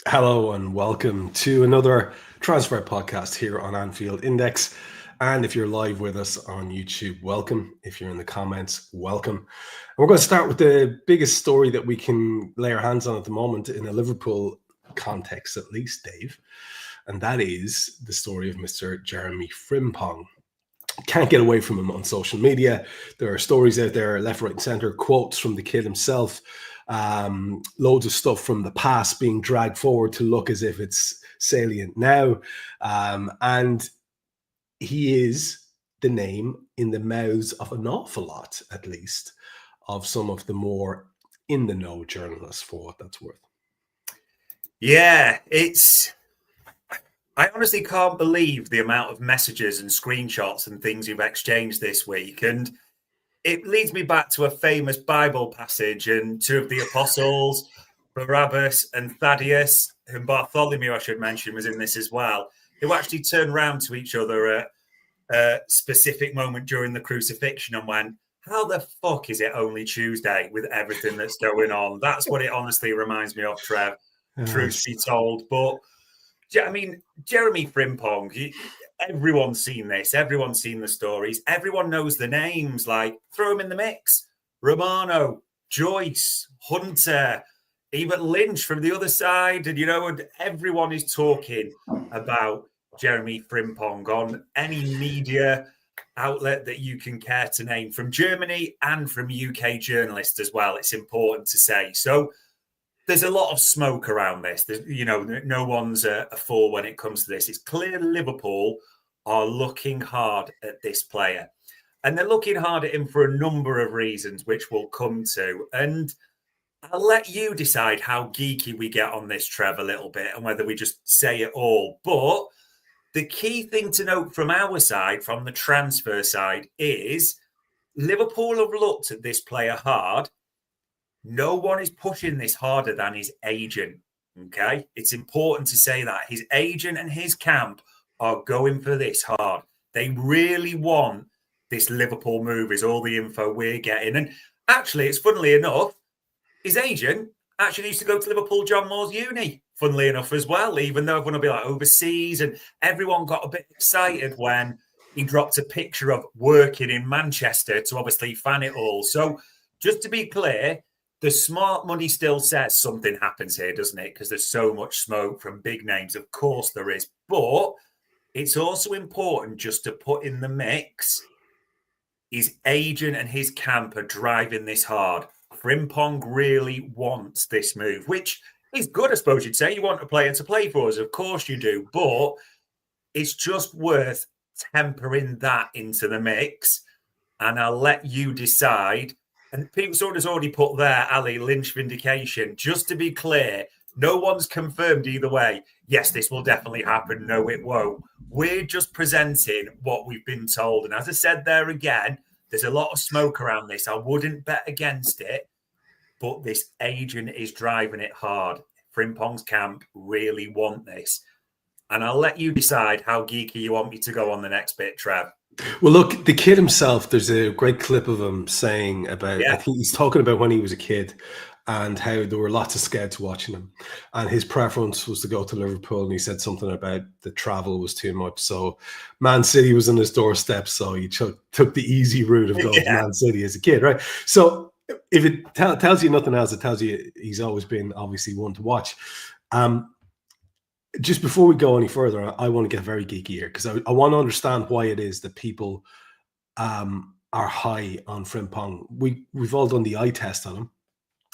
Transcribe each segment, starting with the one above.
Hello and welcome to another transfer podcast here on Anfield Index. And if you're live with us on YouTube, welcome. If you're in the comments, welcome. And we're going to start with the biggest story that we can lay our hands on at the moment in a Liverpool context, at least, Dave. And that is the story of Mr. Jeremy Frimpong. Can't get away from him on social media. There are stories out there, left, right, and center, quotes from the kid himself. Loads of stuff from the past being dragged forward to look as if it's salient now. And he is the name in the mouths of an awful lot, at least, of some of the more in-the-know journalists, for what that's worth. Yeah, I honestly can't believe the amount of messages and screenshots and things you've exchanged this week. And it leads me back to a famous Bible passage, and two of the apostles, Barabbas and Thaddeus, whom Bartholomew, I should mention, was in this as well, who actually turned round to each other at a specific moment during the crucifixion and went, how the fuck is it only Tuesday with everything that's going on? That's what it honestly reminds me of, Trev, truth be told. But, I mean, Jeremy Frimpong, everyone's seen this. Everyone's seen the stories. Everyone knows the names. Like, throw them in the mix. Romano, Joyce, Hunter, even Lynch from the other side. And, and everyone is talking about Jeremy Frimpong on any media outlet that you can care to name, from Germany and from UK journalists as well. It's important to say. So there's a lot of smoke around this. No one's a fool when it comes to this. It's clear Liverpool are looking hard at this player. And they're looking hard at him for a number of reasons, which we'll come to. And I'll let you decide how geeky we get on this, Trev, a little bit, and whether we just say it all. But the key thing to note from our side, from the transfer side, is Liverpool have looked at this player hard. No one is pushing this harder than his agent, okay? It's important to say that. His agent and his camp are going for this hard. They really want this Liverpool move, is all the info we're getting. And actually, it's funnily enough, his agent actually used to go to Liverpool John Moores Uni, funnily enough as well, even though everyone will be like overseas. And everyone got a bit excited when he dropped a picture of working in Manchester to obviously fan it all. So just to be clear, the smart money still says something happens here, doesn't it? Because there's so much smoke from big names. Of course there is. But it's also important just to put in the mix, his agent and his camp are driving this hard. Frimpong really wants this move, which is good, I suppose you'd say. You want a player to play for us. Of course you do. But it's just worth tempering that into the mix. And I'll let you decide. And Pete has already put there, Ali, Lynch vindication. Just to be clear, no one's confirmed either way. Yes, this will definitely happen. No, it won't. We're just presenting what we've been told. And as I said there again, there's a lot of smoke around this. I wouldn't bet against it. But this agent is driving it hard. Frimpong's camp really want this. And I'll let you decide how geeky you want me to go on the next bit, Trev. Well, look, the kid himself, there's a great clip of him saying about, I think he's talking about when he was a kid and how there were lots of scouts watching him. And his preference was to go to Liverpool. And he said something about the travel was too much. So Man City was on his doorstep. So he took the easy route of going to Man City as a kid, right? So if it tells you nothing else, it tells you he's always been obviously one to watch. Just before we go any further, I want to get very geeky here because I want to understand why it is that people are high on Frimpong. We've all done the eye test on him.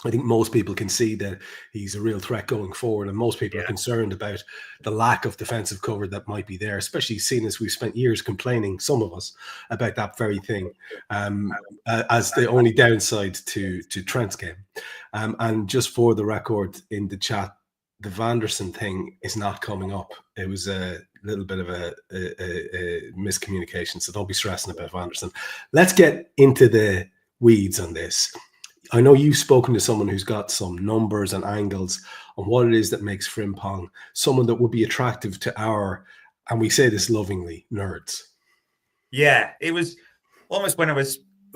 I think most people can see that he's a real threat going forward, and most people are concerned about the lack of defensive cover that might be there, especially seeing as we've spent years complaining, some of us, about that very thing as the only downside to Trent's game. And just for the record in the chat, the Vanderson thing is not coming up. It was a little bit of a miscommunication, so don't be stressing about Vanderson. Let's get into the weeds on this. I know you've spoken to someone who's got some numbers and angles on what it is that makes Frimpong someone that would be attractive to our, and we say this lovingly, nerds. Yeah, it was almost when I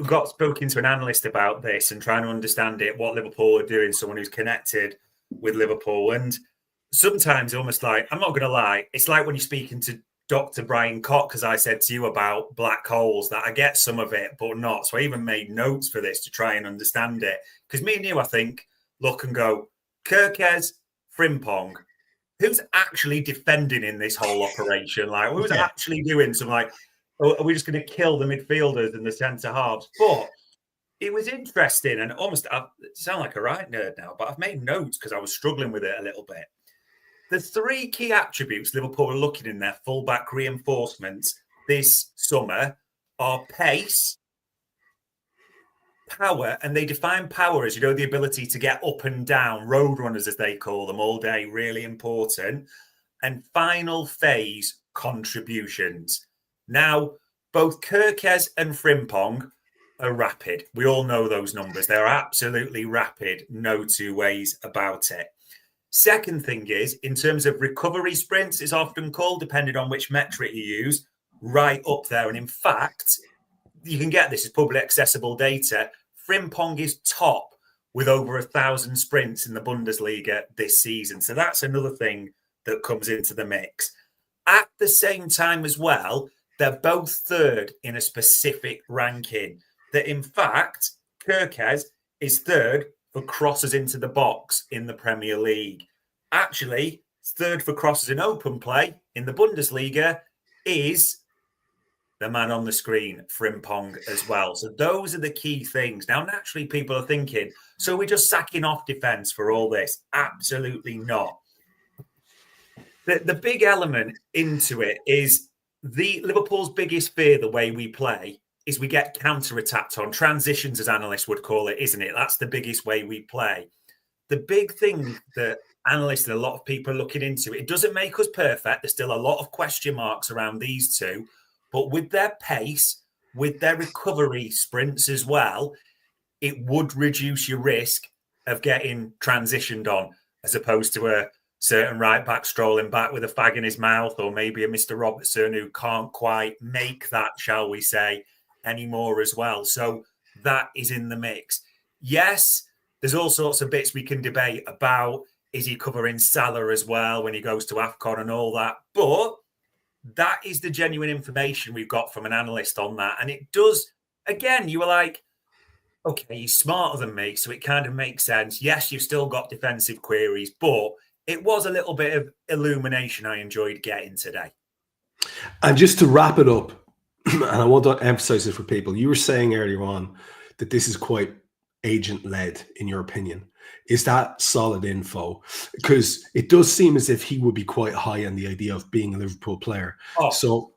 got spoken to an analyst about this and trying to understand it, what Liverpool are doing, someone who's connected with Liverpool. And sometimes almost like, I'm not going to lie, it's like when you're speaking to Dr. Brian Cock, as I said to you about black holes, that I get some of it, but not. So I even made notes for this to try and understand it. Because me and you, I think, look and go, Kirkes, Frimpong, who's actually defending in this whole operation? Like, who's actually doing some, like, are we just going to kill the midfielders and the centre halves? But it was interesting, and almost, I sound like a right nerd now, but I've made notes because I was struggling with it a little bit. The three key attributes Liverpool are looking in their fullback reinforcements this summer are pace, power, and they define power as, the ability to get up and down, road runners as they call them, all day, really important, and final phase contributions. Now, both Kirkes and Frimpong are rapid. We all know those numbers. They're absolutely rapid, no two ways about it. Second thing is, in terms of recovery sprints, it's often called, depending on which metric you use, right up there. And in fact, you can get this as publicly accessible data. Frimpong is top with over 1,000 sprints in the Bundesliga this season. So that's another thing that comes into the mix. At the same time as well, they're both third in a specific ranking. That in fact, Kirkes is third for crosses into the box in the Premier League. Actually, third for crosses in open play in the Bundesliga is the man on the screen, Frimpong, as well. So those are the key things. Now, naturally, people are thinking, so we're just sacking off defence for all this? Absolutely not. The big element into it is the Liverpool's biggest fear, the way we play, is we get counter-attacked on. Transitions, as analysts would call it, isn't it? That's the biggest way we play. The big thing that analysts and a lot of people are looking into, it doesn't make us perfect. There's still a lot of question marks around these two. But with their pace, with their recovery sprints as well, it would reduce your risk of getting transitioned on, as opposed to a certain right back strolling back with a fag in his mouth, or maybe a Mr. Robertson who can't quite make that, shall we say, anymore as well. So that is in the mix. Yes, there's all sorts of bits we can debate about. Is he covering Salah as well when he goes to AFCON and all that? But that is the genuine information we've got from an analyst on that. And it does, again, you were like, okay, he's smarter than me, so it kind of makes sense. Yes, you've still got defensive queries, but it was a little bit of illumination I enjoyed getting today. And just to wrap it up, and I want to emphasize this for people, you were saying earlier on that this is quite agent-led, in your opinion. Is that solid info? Because it does seem as if he would be quite high on the idea of being a Liverpool player. Oh. So,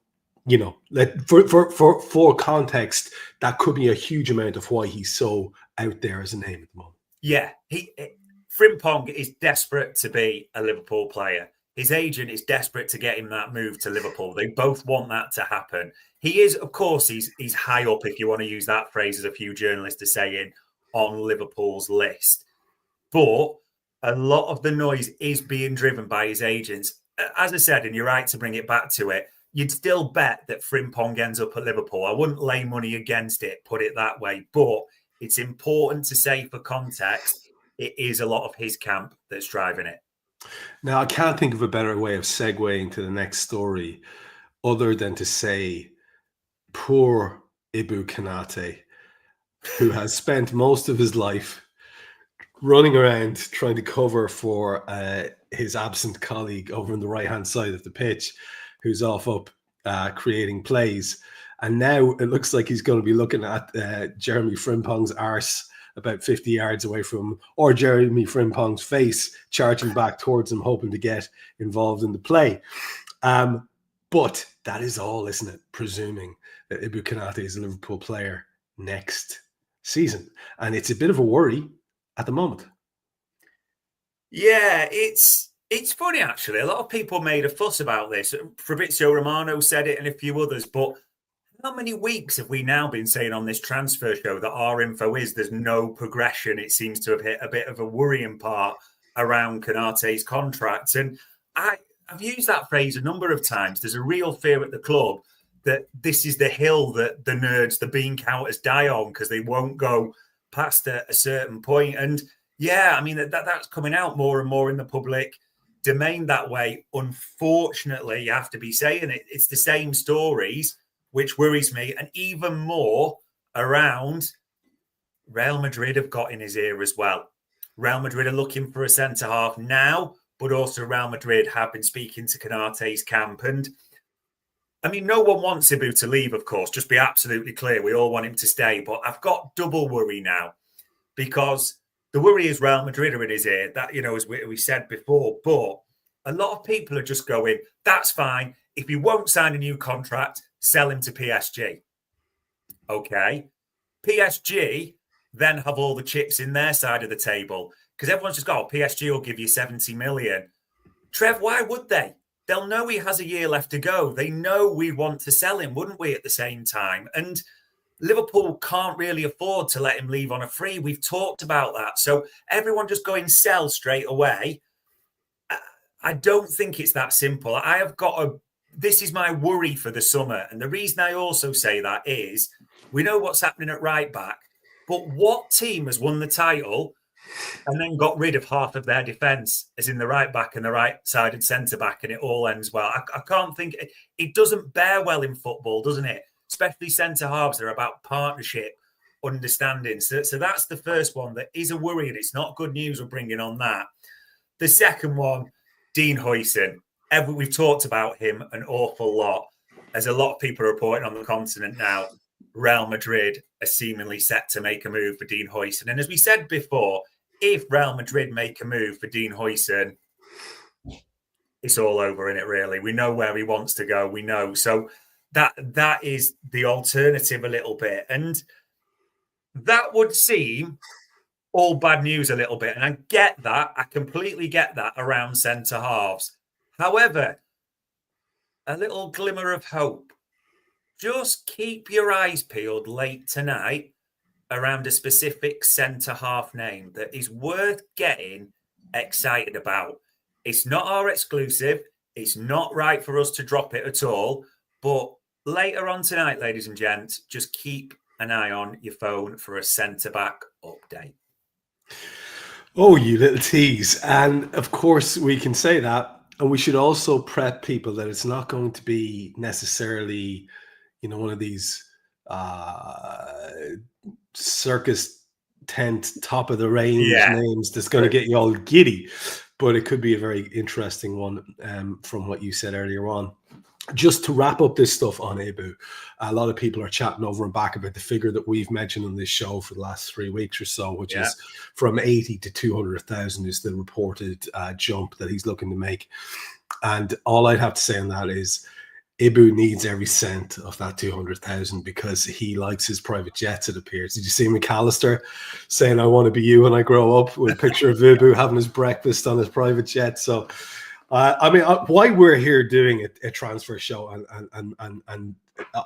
for context, that could be a huge amount of why he's so out there as a name at the moment. Yeah, Frimpong is desperate to be a Liverpool player. His agent is desperate to get him that move to Liverpool. They both want that to happen. He is, of course, he's high up, if you want to use that phrase, as a few journalists are saying, on Liverpool's list. But a lot of the noise is being driven by his agents. As I said, and you're right to bring it back to it, you'd still bet that Frimpong ends up at Liverpool. I wouldn't lay money against it, put it that way. But it's important to say, for context, it is a lot of his camp that's driving it. Now, I can't think of a better way of segueing to the next story other than to say, poor Ibu Konate, who has spent most of his life running around trying to cover for his absent colleague over on the right-hand side of the pitch, who's off up creating plays. And now it looks like he's going to be looking at Jeremy Frimpong's arse about 50 yards away from him, or Jeremy Frimpong's face charging back towards him, hoping to get involved in the play. But that is all, isn't it? Presuming that Ibu Konate is a Liverpool player next season. And it's a bit of a worry at the moment. Yeah, it's funny, actually. A lot of people made a fuss about this. Fabrizio Romano said it and a few others, but how many weeks have we now been saying on this transfer show that our info is there's no progression? It seems to have hit a bit of a worrying part around Konate's contract. And I've used that phrase a number of times. There's a real fear at the club that this is the hill that the nerds, the bean counters die on, because they won't go past a certain point. And yeah, I mean, that's coming out more and more in the public remained that way. Unfortunately, you have to be saying it. It's the same stories, which worries me, and even more around Real Madrid have got in his ear as well. Real Madrid are looking for a centre-half now, but also Real Madrid have been speaking to Konate's camp. And I mean, no one wants Ibu to leave, of course. Just be absolutely clear. We all want him to stay. But I've got double worry now because the worry is Real Madrid are in his ear. That, as we said before. But a lot of people are just going, that's fine. If he won't sign a new contract, sell him to PSG. Okay. PSG then have all the chips in their side of the table because everyone's just got, PSG will give you 70 million. Trev, why would they? They'll know he has a year left to go. They know we want to sell him, wouldn't we, at the same time? And Liverpool can't really afford to let him leave on a free. We've talked about that. So everyone just going sell straight away. I don't think it's that simple. This is my worry for the summer. And the reason I also say that is we know what's happening at right back, but what team has won the title and then got rid of half of their defence, as in the right back and the right-sided centre-back, and it all ends well? I can't think... It doesn't bear well in football, doesn't it? Especially centre-halves. They're about partnership, understanding. So that's the first one that is a worry, and it's not good news we're bringing on that. The second one, Dean Hujsen. We've talked about him an awful lot. As a lot of people are reporting on the continent now, Real Madrid are seemingly set to make a move for Dean Hujsen. And as we said before, if Real Madrid make a move for Dean Hujsen, it's all over, isn't it, really? We know where he wants to go. We know. So that is the alternative a little bit. And that would seem all bad news a little bit. And I get that. I completely get that around centre-halves. However, a little glimmer of hope. Just keep your eyes peeled late tonight around a specific centre-half name that is worth getting excited about. It's not our exclusive. It's not right for us to drop it at all. But later on tonight, ladies and gents, just keep an eye on your phone for a centre-back update. Oh, you little tease. And of course, we can say that. And we should also prep people that it's not going to be necessarily, one of these circus tent, top of the range names that's going to get you all giddy. But it could be a very interesting one from what you said earlier on. Just to wrap up this stuff on Ibu, a lot of people are chatting over and back about the figure that we've mentioned on this show for the last 3 weeks or so, which is from 80 to 200,000 is the reported jump that he's looking to make. And all I'd have to say on that is Ibu needs every cent of that 200,000 because he likes his private jets, it appears. Did you see McAllister saying, "I want to be you when I grow up," with a picture of Ibu having his breakfast on his private jet? So why we're here doing a transfer show and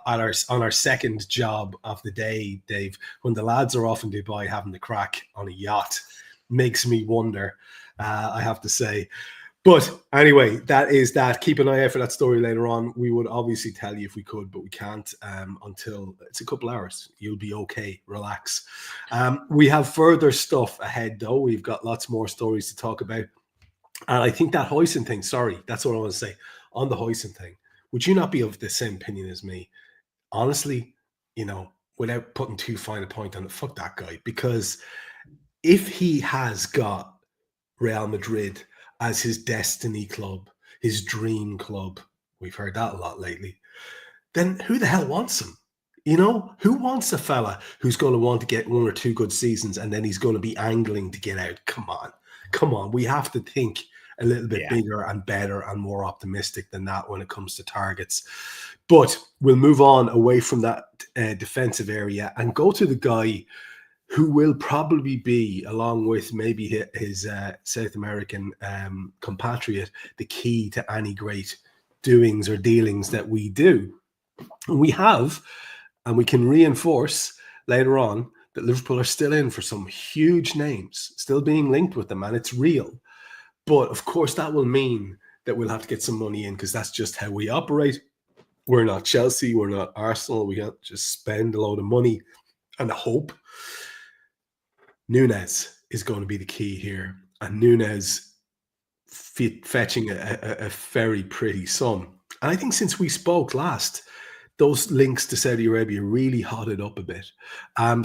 on our second job of the day, Dave, when the lads are off in Dubai having the crack on a yacht, makes me wonder, I have to say. But anyway, that is that. Keep an eye out for that story later on. We would obviously tell you if we could, but we can't until it's a couple hours. You'll be okay. Relax. We have further stuff ahead, though. We've got lots more stories to talk about. And I think that Hujsen thing, that's what I want to say. On the Hujsen thing, would you not be of the same opinion as me? Honestly, without putting too fine a point on it, fuck that guy. Because if he has got Real Madrid as his destiny club, his dream club, we've heard that a lot lately, then who the hell wants him? Who wants a fella who's going to want to get 1 or 2 good seasons and then he's going to be angling to get out? Come on. We have to think a little bit bigger and better and more optimistic than that when it comes to targets. But we'll move on away from that defensive area and go to the guy who will probably be, along with maybe his South American compatriot, the key to any great doings or dealings that we do. And we have, and we can reinforce later on, that Liverpool are still in for some huge names, still being linked with them, and it's real. But of course, that will mean that we'll have to get some money in because that's just how we operate. We're not Chelsea, we're not Arsenal. We can't just spend a load of money and hope. Nunez is going to be the key here. And Nunez, fetching a very pretty sum. And I think since we spoke last, those links to Saudi Arabia really hotted up a bit.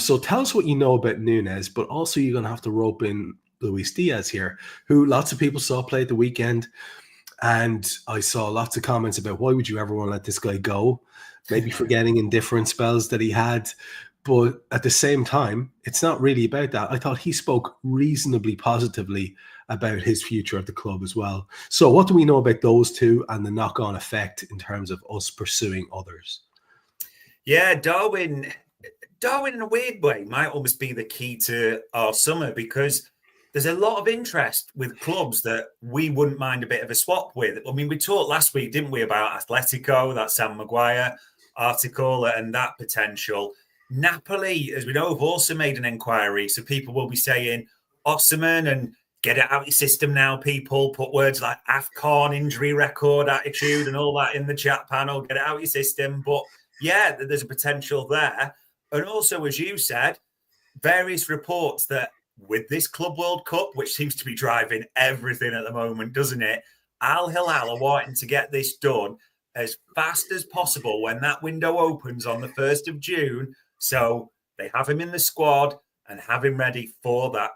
So tell us what you know about Nunez, but also you're going to have to rope in Luis Diaz here, who lots of people saw play at the weekend. And I saw lots of comments about why would you ever want to let this guy go? Maybe forgetting in different spells that he had. But at the same time, it's not really about that. I thought he spoke reasonably positively about his future at the club as well. So what do we know about those two and the knock-on effect in terms of us pursuing others? Yeah, Darwin in a weird way might almost be the key to our summer, because there's a lot of interest with clubs that we wouldn't mind a bit of a swap with. I mean, we talked last week, didn't we, about Atletico, that Sam Maguire article and that potential. Napoli, as we know, have also made an inquiry. So people will be saying, Osimhen, and get it out of your system now, people. Put words like AFCON, injury record, attitude, and all that in the chat panel. Get it out of your system. But yeah, there's a potential there. And also, as you said, various reports that with this Club World Cup, which seems to be driving everything at the moment, doesn't it? Al Hilal are wanting to get this done as fast as possible when that window opens on the 1st of June. So they have him in the squad and have him ready for that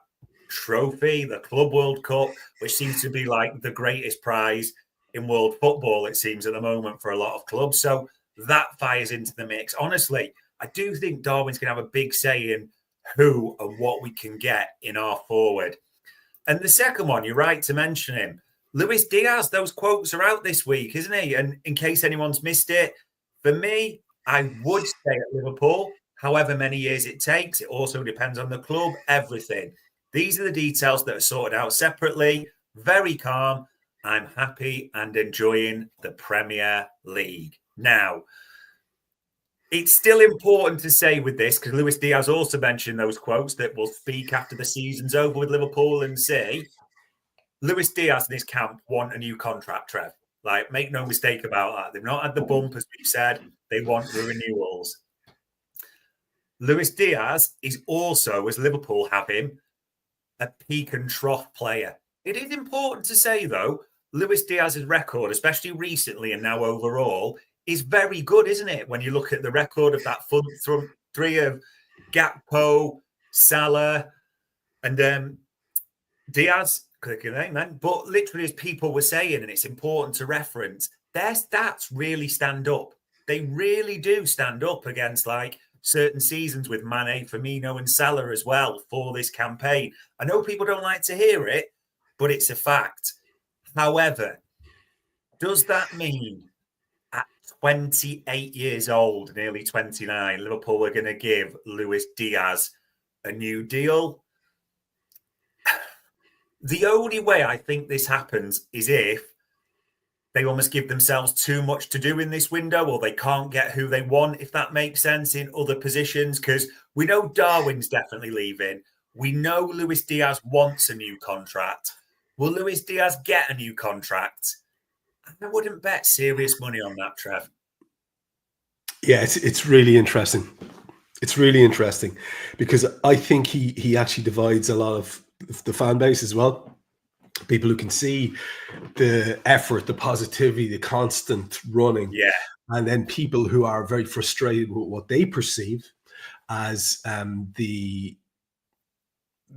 trophy, the Club World Cup, which seems to be like the greatest prize in world football, it seems, at the moment for a lot of clubs. So that fires into the mix. Honestly, I do think Darwin's going to have a big say in who and what we can get in our forward. And the second one, you're right to mention him, Luis Diaz. Those quotes are out this week, isn't he? And in case anyone's missed it, for me, I would stay at Liverpool, however many years it takes. It also depends on the club, everything. These are the details that are sorted out separately. Very calm. I'm happy and enjoying the Premier League. Now, it's still important to say with this, because Luis Diaz also mentioned those quotes that we'll speak after the season's over with Liverpool and say, Luis Diaz and his camp want a new contract, Trev. Like, make no mistake about that. They've not had the bump, as we've said. They want the renewals. Luis Diaz is also, as Liverpool have him, a peak and trough player. It is important to say, though, Luis Diaz's record, especially recently and now overall, is very good, isn't it? When you look at the record of that front three of Gakpo, Salah, and Diaz, click your name then. But literally, as people were saying, and it's important to reference, their stats really stand up. They really do stand up against like certain seasons with Mane, Firmino, and Salah as well for this campaign. I know people don't like to hear it, but it's a fact. However, does that mean at 28 years old, nearly 29, Liverpool are going to give Luis Diaz a new deal? The only way I think this happens is if they almost give themselves too much to do in this window, or they can't get who they want, if that makes sense, in other positions. Because we know Darwin's definitely leaving. We know Luis Diaz wants a new contract. Will Luis Diaz get a new contract? I wouldn't bet serious money on that, Trev. Yeah, it's really interesting. It's really interesting because I think he actually divides a lot of the fan base as well. People who can see the effort, the positivity, the constant running. Yeah. And then people who are very frustrated with what they perceive as the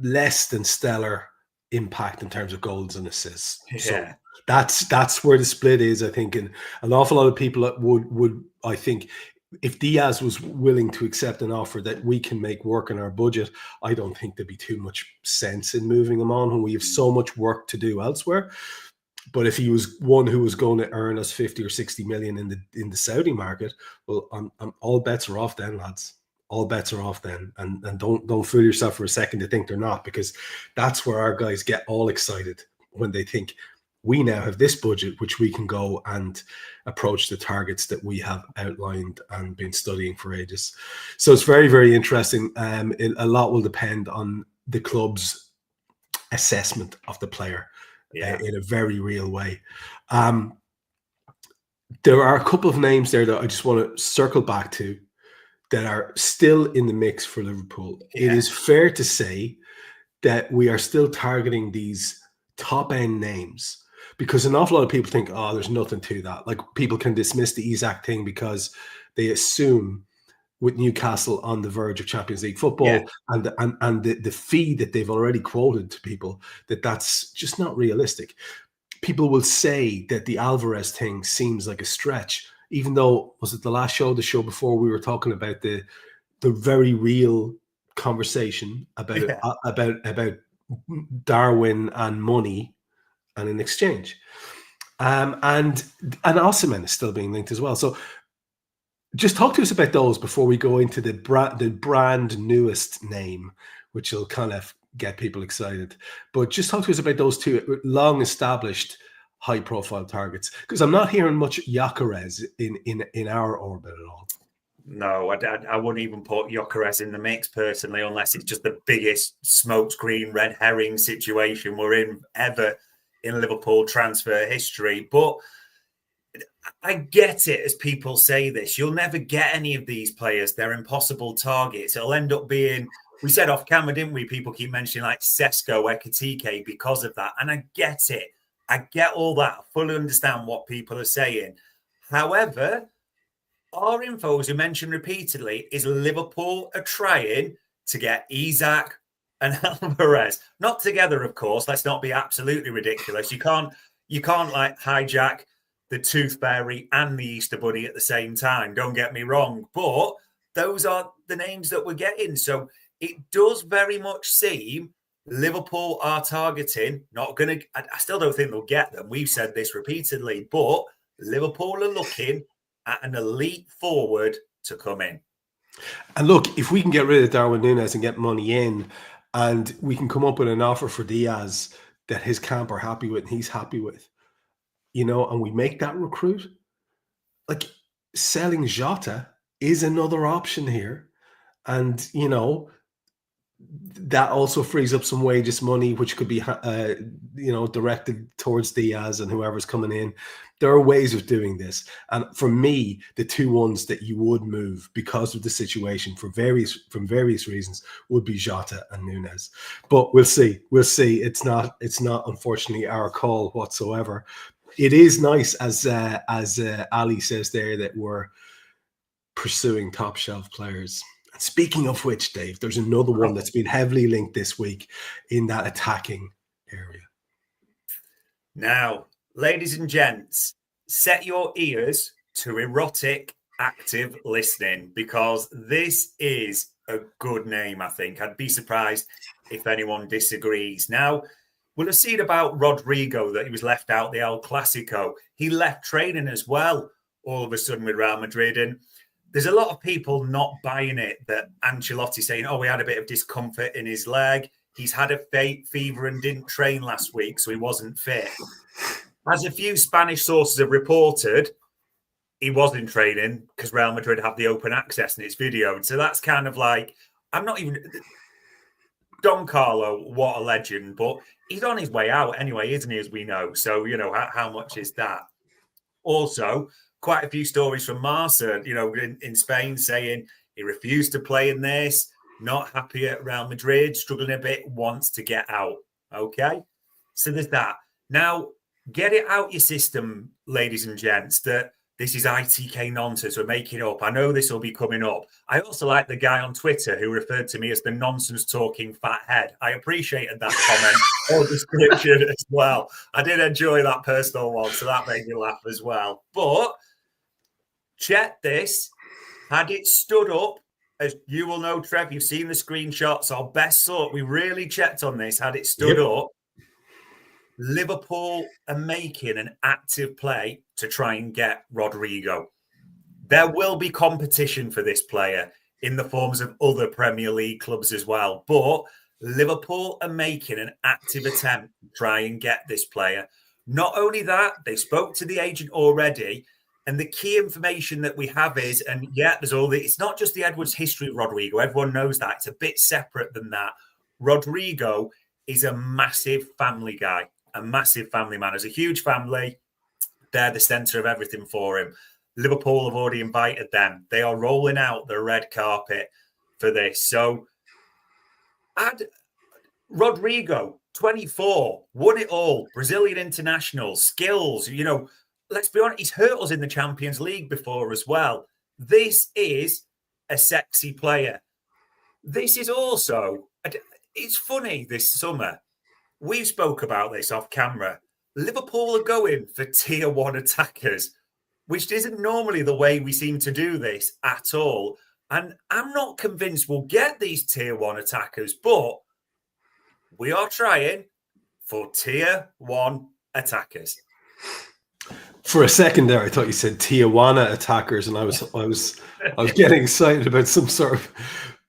less than stellar impact in terms of goals and assists. Yeah. So that's where the split is, I think. And an awful lot of people would I think, if Diaz was willing to accept an offer that we can make work in our budget, I don't think there'd be too much sense in moving him on when we have so much work to do elsewhere. But if he was one who was going to earn us 50 or 60 million in the Saudi market, well, all bets are off then, lads. All bets are off then. And don't fool yourself for a second to think they're not, because that's where our guys get all excited when they think we now have this budget, which we can go and approach the targets that we have outlined and been studying for ages. So it's very, very interesting. A lot will depend on the club's assessment of the player in a very real way. There are a couple of names there that I just want to circle back to that are still in the mix for Liverpool. Yeah. It is fair to say that we are still targeting these top-end names, because an awful lot of people think, oh, there's nothing to that. Like, people can dismiss the Isak thing because they assume with Newcastle on the verge of Champions League football and the fee that they've already quoted to people, that's just not realistic. People will say that the Alvarez thing seems like a stretch, even though, was it the show before, we were talking about the very real conversation about Darwin and money and an exchange. And Osimhen is still being linked as well. So just talk to us about those before we go into the brand newest name, which will kind of get people excited. But just talk to us about those two long established high profile targets, because I'm not hearing much Gyökeres in our orbit at all. No, I wouldn't even put Gyökeres in the mix personally, unless it's just the biggest smokescreen red herring situation we're in ever in Liverpool transfer history. But I get it as people say this. You'll never get any of these players. They're impossible targets. It'll end up being, we said off camera, didn't we? People keep mentioning like Sesko, Ekitike because of that. And I get it. I get all that. I fully understand what people are saying. However, our info, as we mentioned repeatedly, is Liverpool are trying to get Isak and Alvarez. Not together, of course. Let's not be absolutely ridiculous. You can't like hijack the Tooth Fairy and the Easter Bunny at the same time. Don't get me wrong. But those are the names that we're getting. So it does very much seem Liverpool are targeting, not going to, I still don't think they'll get them. We've said this repeatedly, but Liverpool are looking at an elite forward to come in. And look, if we can get rid of Darwin Nunez and get money in, and we can come up with an offer for Diaz that his camp are happy with and he's happy with, and we make that recruit, like, selling Jota is another option here. And, that also frees up some wages money, which could be, directed towards Diaz and whoever's coming in. There are ways of doing this. And for me, the two ones that you would move because of the situation from various reasons would be Jota and Nunez. But we'll see. It's not unfortunately our call whatsoever. It is nice, as Ali says there, that we're pursuing top shelf players. And speaking of which, Dave, there's another one that's been heavily linked this week in that attacking area. Now, ladies and gents, set your ears to erotic active listening, because this is a good name, I think. I'd be surprised if anyone disagrees. Now, we'll have seen about Rodrygo that he was left out the El Clasico. He left training as well, all of a sudden with Real Madrid. And there's a lot of people not buying it, that Ancelotti saying, oh, he had a bit of discomfort in his leg. He's had a fever and didn't train last week, so he wasn't fit. As a few Spanish sources have reported, he was in training because Real Madrid have the open access and it's videoed. So that's kind of like, I'm not even... Don Carlo, what a legend, but he's on his way out anyway, isn't he, as we know? So, how much is that? Also, quite a few stories from Marca, in Spain, saying he refused to play in this, not happy at Real Madrid, struggling a bit, wants to get out. Okay? So there's that. Now, get it out your system, ladies and gents, that this is ITK nonsense. We're making up. I know this will be coming up. I also like the guy on Twitter who referred to me as the nonsense-talking fat head. I appreciated that comment or description as well. I did enjoy that personal one, so that made me laugh as well. But check this. Had it stood up, as you will know, Trev, you've seen the screenshots, our best sort. We really checked on this. Had it stood up, Liverpool are making an active play to try and get Rodrygo. There will be competition for this player in the forms of other Premier League clubs as well. But Liverpool are making an active attempt to try and get this player. Not only that, they spoke to the agent already. And the key information that we have is, and there's all the, it's not just the Edwards history of Rodrygo. Everyone knows that. It's a bit separate than that. Rodrygo is a massive family guy, a massive family man. Has a huge family. They're the centre of everything for him. Liverpool have already invited them. They are rolling out the red carpet for this. So, Rodrygo, 24, won it all, Brazilian international, skills, let's be honest, he's hurt us in the Champions League before as well. This is a sexy player. This is also, it's funny this summer, we spoke about this off camera. Liverpool are going for tier 1 attackers, which isn't normally the way we seem to do this at all. And I'm not convinced we'll get these tier 1 attackers, but we are trying for tier 1 attackers. For a second there, I thought you said Tijuana attackers, and I was getting excited about some sort of.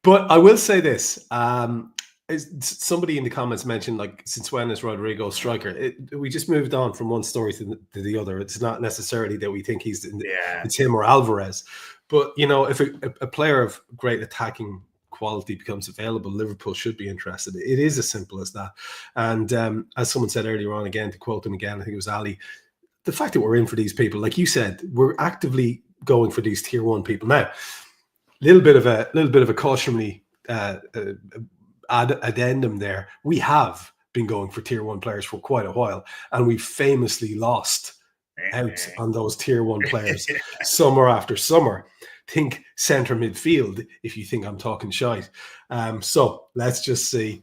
But I will say this: somebody in the comments mentioned, like, since when is Rodrygo striker? We just moved on from one story to the other. It's not necessarily that we think it's him or Alvarez, but if a player of great attacking quality becomes available, Liverpool should be interested. It is as simple as that. And as someone said earlier on, again, to quote him again, I think it was Ali, the fact that we're in for these people, like you said, we're actively going for these tier 1 people. Now, a little bit of a cautionary addendum there. We have been going for tier 1 players for quite a while, and we famously lost out on those tier 1 players summer after summer. Think centre midfield if you think I'm talking shite. So let's just see.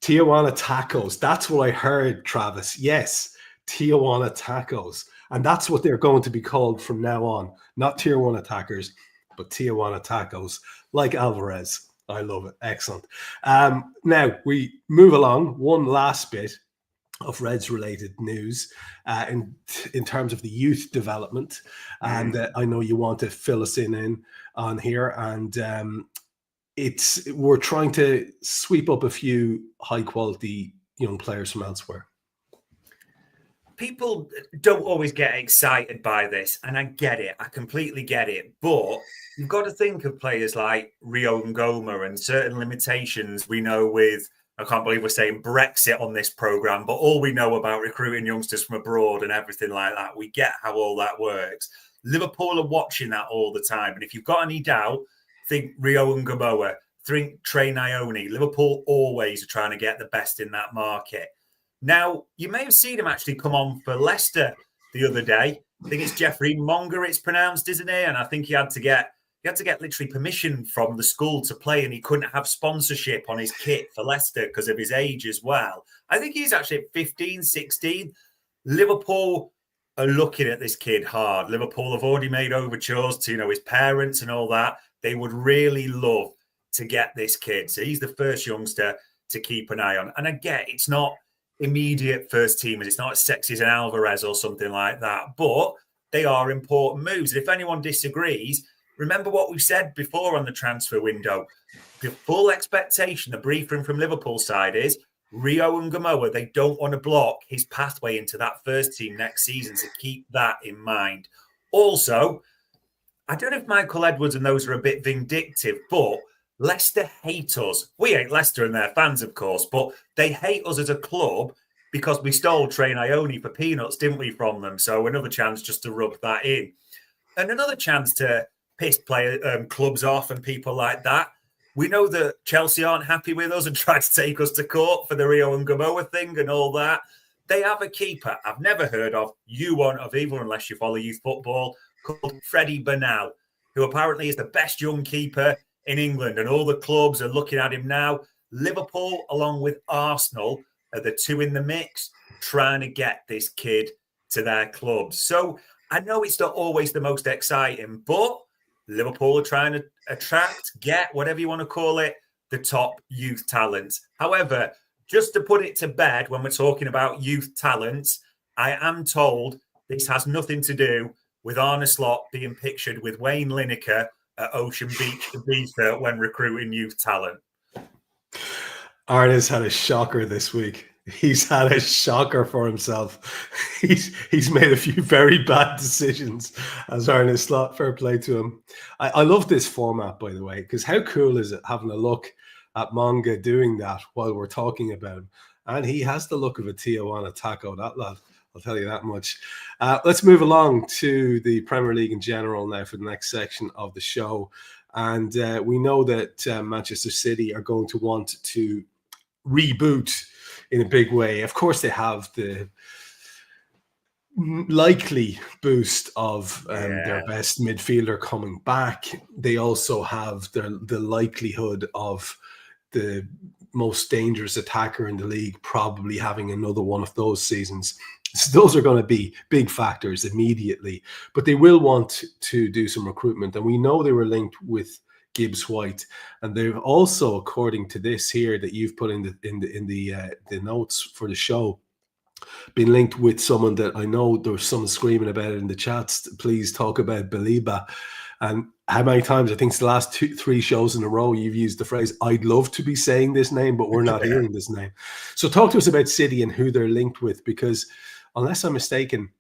Tijuana tacos. That's what I heard, Travis. Yes, Tijuana tacos. And that's what they're going to be called from now on. Not tier 1 attackers, but Tijuana tacos, like Alvarez. I love it. Excellent. Now we move along. One last bit of Reds related news in terms of the youth development. And I know you want to fill us in on here. And we're trying to sweep up a few high quality young players from elsewhere. People don't always get excited by this, and I get it. I completely get it. But you've got to think of players like Rio Ngoma and certain limitations we know with, I can't believe we're saying Brexit on this program, but all we know about recruiting youngsters from abroad and everything like that, we get how all that works. Liverpool are watching that all the time. And if you've got any doubt, think Rio Ngoma, think Trey Nyoni. Liverpool always are trying to get the best in that market. Now, you may have seen him actually come on for Leicester the other day. I think it's Jeffrey Monger, it's pronounced, isn't it? And I think he had to get literally permission from the school to play, and he couldn't have sponsorship on his kit for Leicester because of his age as well. I think he's actually at 15, 16. Liverpool are looking at this kid hard. Liverpool have already made overtures to, his parents and all that. They would really love to get this kid. So he's the first youngster to keep an eye on. And I get it's not immediate first teamers. It's not as sexy as an Alvarez or something like that, but they are important moves. And if anyone disagrees, remember what we've said before on the transfer window. The full expectation, the briefing from Liverpool side is Rio and Ngoma, they don't want to block his pathway into that first team next season, so keep that in mind. Also, I don't know if Michael Edwards and those are a bit vindictive, but Leicester hate us. We hate Leicester and their fans, of course, but they hate us as a club because we stole Trey Nyoni for peanuts, didn't we, from them? So another chance just to rub that in. And another chance to piss clubs off and people like that. We know that Chelsea aren't happy with us and tried to take us to court for the Rio and Ngoma thing and all that. They have a keeper I've never heard of, you won't have either unless you follow youth football, called Freddie Bernal, who apparently is the best young keeper in England, and all the clubs are looking at him now. Liverpool, along with Arsenal, are the two in the mix trying to get this kid to their clubs. So I know it's not always the most exciting, but Liverpool are trying to attract, get, whatever you want to call it, the top youth talents. However, just to put it to bed when we're talking about youth talents, I am told this has nothing to do with Arne Slot being pictured with Wayne Lineker at Ocean Beach, Ibiza, when recruiting youth talent. Arne's had a shocker this week. He's had a shocker for himself. He's made a few very bad decisions as Arne Slot. Fair play to him. I love this format, by the way, because how cool is it having a look at Monga doing that while we're talking about him? And he has the look of a Tijuana taco, that lad. I'll tell you that much. Let's move along to the Premier League in general now for the next section of the show. And we know that Manchester City are going to want to reboot in a big way. Of course, they have the likely boost of their best midfielder coming back. They also have the likelihood of the most dangerous attacker in the league probably having another one of those seasons. So those are going to be big factors immediately, but they will want to do some recruitment. And we know they were linked with Gibbs White, and they've also, according to this here that you've put in the notes for the show, been linked with someone that I know there was someone screaming about it in the chats. Please talk about Baliba. And how many times, I think it's the last 2-3 shows in a row, you've used the phrase, I'd love to be saying this name, but we're not hearing this name. So talk to us about City and who they're linked with, because unless I'm mistaken,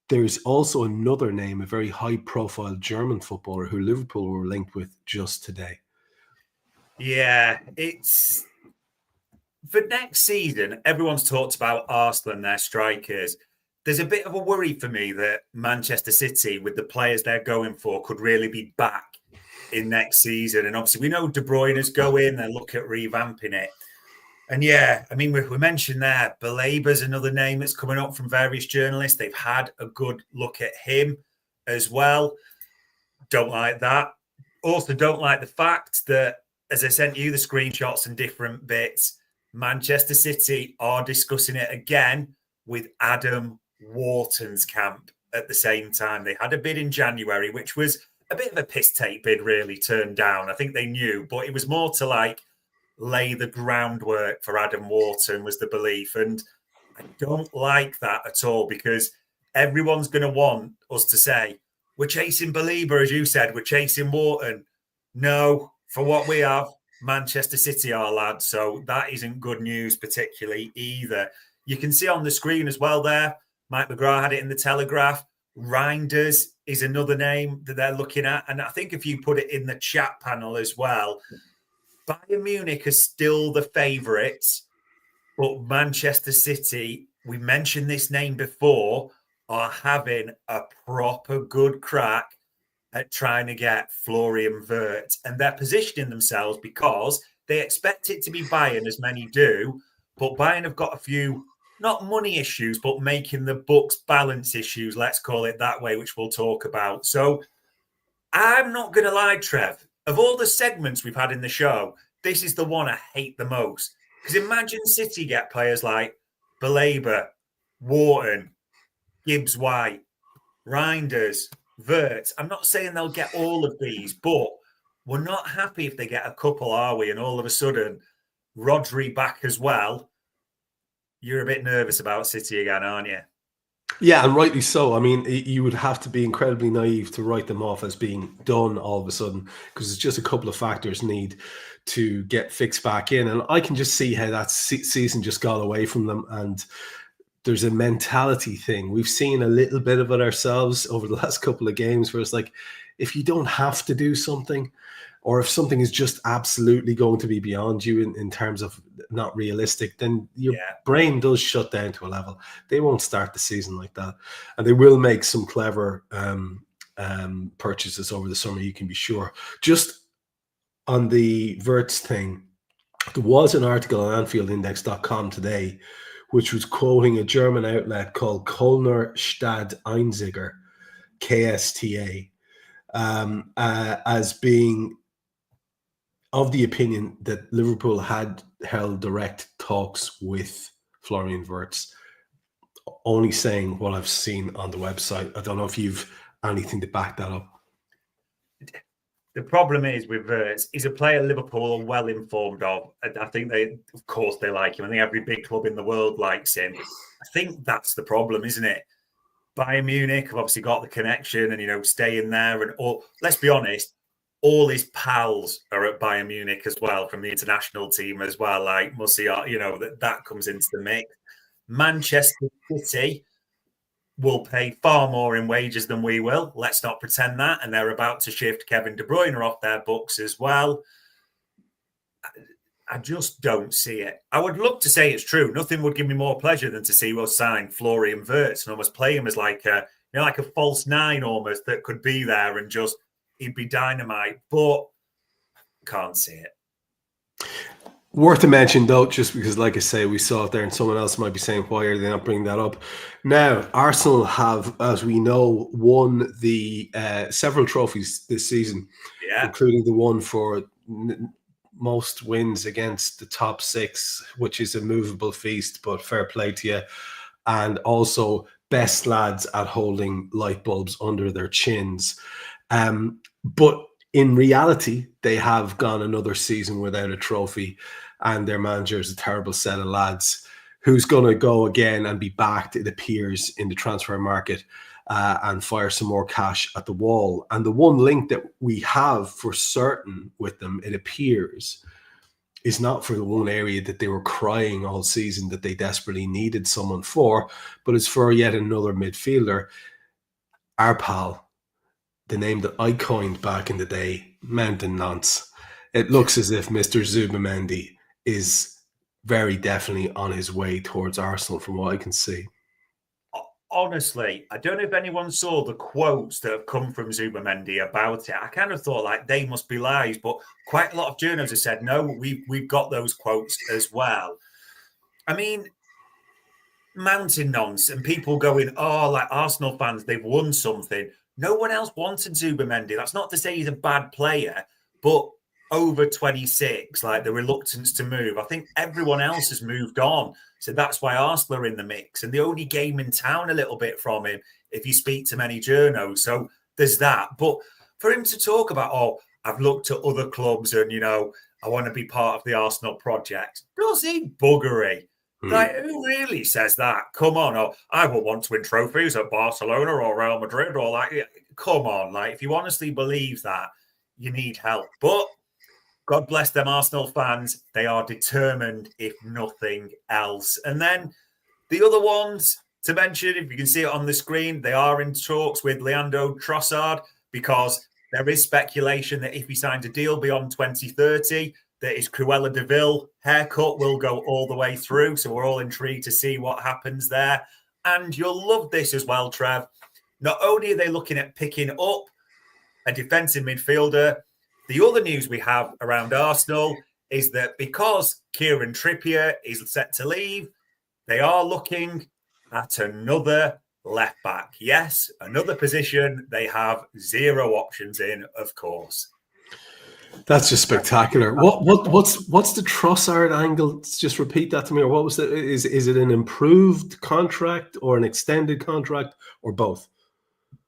there's also another name, a very high-profile German footballer who Liverpool were linked with just today. Yeah, it's... For next season, everyone's talked about Arsenal and their strikers. There's a bit of a worry for me that Manchester City, with the players they're going for, could really be back in next season. And obviously, we know De Bruyne is going. They look at revamping it. And yeah, I mean, we mentioned there, Balaba's another name that's coming up from various journalists. They've had a good look at him as well. Don't like that. Also, don't like the fact that, as I sent you the screenshots and different bits, Manchester City are discussing it again with Adam Wharton's camp at the same time. They had a bid in January, which was a bit of a piss take bid, really, turned down. I think they knew, but it was more to like lay the groundwork for Adam Wharton, was the belief. And I don't like that at all, because everyone's going to want us to say, we're chasing Baliba, as you said, we're chasing Wharton. No, for what we have, Manchester City are, lads. So that isn't good news particularly either. You can see on the screen as well there, Mike McGrath had it in the Telegraph. Reinders is another name that they're looking at. And I think if you put it in the chat panel as well, Bayern Munich are still the favourites, but Manchester City, we mentioned this name before, are having a proper good crack at trying to get Florian Wirtz. And they're positioning themselves because they expect it to be Bayern, as many do, but Bayern have got a few, not money issues, but making the books balance issues, let's call it that way, which we'll talk about. So I'm not going to lie, Trev, of all the segments we've had in the show, this is the one I hate the most. Because imagine City get players like Baleba, Wharton, Gibbs White, Reinders, Wirtz. I'm not saying they'll get all of these, but we're not happy if they get a couple, are we? And all of a sudden, Rodri back as well. You're a bit nervous about City again, aren't you? Yeah, and rightly so. I mean, you would have to be incredibly naive to write them off as being done all of a sudden, because it's just a couple of factors need to get fixed back in. And I can just see how that season just got away from them. And there's a mentality thing. We've seen a little bit of it ourselves over the last couple of games where it's like, if you don't have to do something, or if something is just absolutely going to be beyond you in terms of not realistic, then your brain does shut down to a level. They won't start the season like that. And they will make some clever purchases over the summer, you can be sure. Just on the Wirtz thing, there was an article on AnfieldIndex.com today which was quoting a German outlet called Kölner Stadteinziger, KSTA, as being of the opinion that Liverpool had held direct talks with Florian Wirtz. Only saying what I've seen on the website. I don't know if you've anything to back that up. The problem is with Wirtz, he's a player Liverpool are well informed of. I think of course, they like him. I think every big club in the world likes him. I think that's the problem, isn't it? Bayern Munich have obviously got the connection and, staying there. And let's be honest, all his pals are at Bayern Munich as well, from the international team as well. Like Musiala, that comes into the mix. Manchester City will pay far more in wages than we will. Let's not pretend that. And they're about to shift Kevin De Bruyne off their books as well. I just don't see it. I would love to say it's true. Nothing would give me more pleasure than to see us sign Florian Wirtz and almost play him as like a false nine almost that could be there and he'd be dynamite. But can't see it. Worth to mention, though, just because, like I say, we saw it there and someone else might be saying, why are they not bringing that up? Now, Arsenal have, as we know, won the several trophies this season, including the one for most wins against the top six, which is a movable feast, but fair play to you. And also best lads at holding light bulbs under their chins. But in reality, they have gone another season without a trophy, and their manager is a terrible set of lads who's going to go again and be backed, it appears, in the transfer market and fire some more cash at the wall. And the one link that we have for certain with them, it appears, is not for the one area that they were crying all season that they desperately needed someone for, but it's for yet another midfielder. Our pal, the name that I coined back in the day, Mountain Nonce. It looks as if Mr. Zubimendi is very definitely on his way towards Arsenal from what I can see. Honestly, I don't know if anyone saw the quotes that have come from Zubimendi about it. I kind of thought like they must be lies, but quite a lot of journalists have said, no, we've got those quotes as well. I mean, Mountain Nonce and people going, oh, like Arsenal fans, they've won something. No one else wanted Zubimendi. That's not to say he's a bad player, but over 26, like the reluctance to move. I think everyone else has moved on. So that's why Arsenal are in the mix. And the only game in town a little bit from him, if you speak to many journos. So there's that. But for him to talk about, oh, I've looked at other clubs and, you know, I want to be part of the Arsenal project. Does he buggery? Like, who really says that? Come on. Oh, I will want to win trophies at Barcelona or Real Madrid or like, come on. Like, if you honestly believe that, you need help. But God bless them Arsenal fans. They are determined, if nothing else. And then the other ones to mention, if you can see it on the screen, they are in talks with Leandro Trossard because there is speculation that if he signs a deal beyond 2030, that his Cruella de Vil haircut will go all the way through. So we're all intrigued to see what happens there. And you'll love this as well, Trev. Not only are they looking at picking up a defensive midfielder, the other news we have around Arsenal is that because Kieran Trippier is set to leave, they are looking at another left back. Yes, another position they have zero options in, of course. That's just spectacular. What's the Trossard angle? Just repeat that to me. Or what was the? Is it an improved contract or an extended contract or both?